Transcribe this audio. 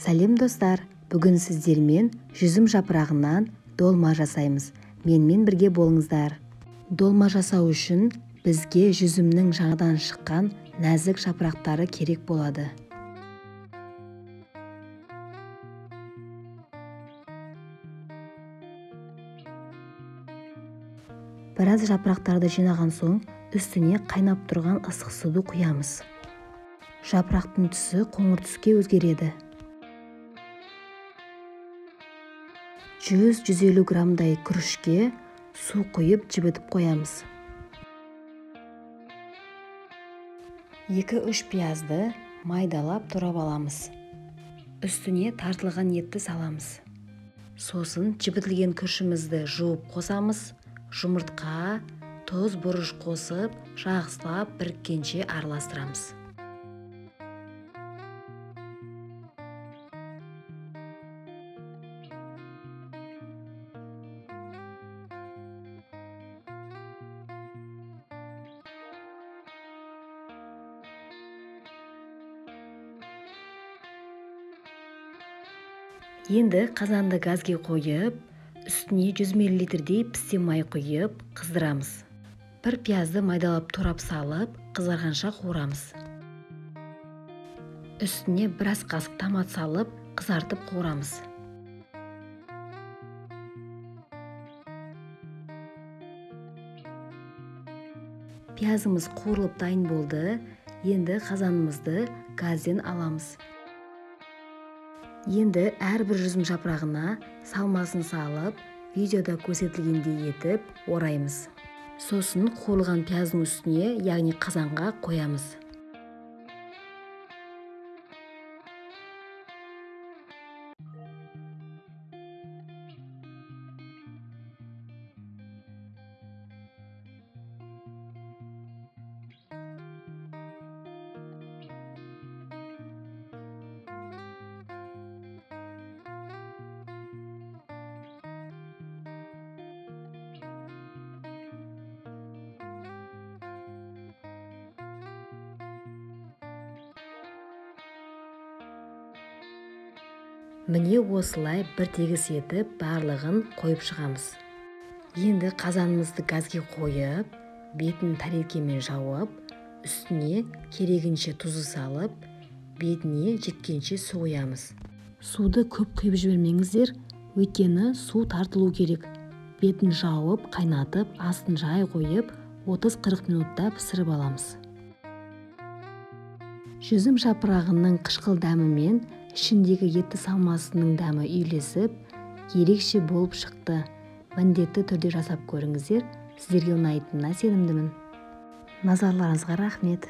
Сәлем достар, бүгін сіздермен жүзім жапырағынан долма жасаймыз. Менімен бірге болыңыздар. Долма жасау үшін бізге жүзімнің жаңадан шыққан нәзік жапырақтары керек болады. Біраз жапырақтарды жинаған соң, үстіне қайнап тұрған ыстық суды құямыз. Жапырақтың түсі қоңыр түске өзгереді. 100-150 граммдай күрішке су құйып жібітіп қоямыз. 2-3 пиязды майдалап турап аламыз. Үстіне тартылған етті саламыз. Сосын жібітілген күрішімізді жуып қосамыз. Жұмыртқа, тұз, бұрыш қосып, жақсылап біріккенше араластырамыз. Енді қазанды газге қойып, үстіне 100 мл-дей пісте май құйып, қыздырамыз. Бір пиязды майдалап турап салып, қызарғанша қуырамыз. Үстіне біраз қасық томат салып, қызартып қуырамыз. Пиязымыз қуырылып дайын болды. Енді қазанымызды газден аламыз. Енді әрбір жүзім жапырағына салмасын салып, видеода көрсетілгендей етіп ораймыз. Сосын қуырылған пияздың үстіне, яғни қазанға қоямыз. Міне осылай бір тегіс етіп барлығын қойып шығамыз. Енді қазанымызды газге қойып, бетін тарелкемен жауып, үстіне керегінше тұзы салып, бетіне жеткенше су құямыз. Суды көп құйып жібермеңіздер, өйткені су тартылу керек. Бетін жауып, қайнатып, астын жай қойып, 30-40 минутта пісіріп аламыз. Жүзім жапырағының қышқыл дәмімен ішіндегі етті салмасының дәмі үйлесіп, ерекше болып шықты. Міндетті түрде жасап көріңіздер, сіздерге ұнайтынына сенімдімін. Назарларыңызға рахмет.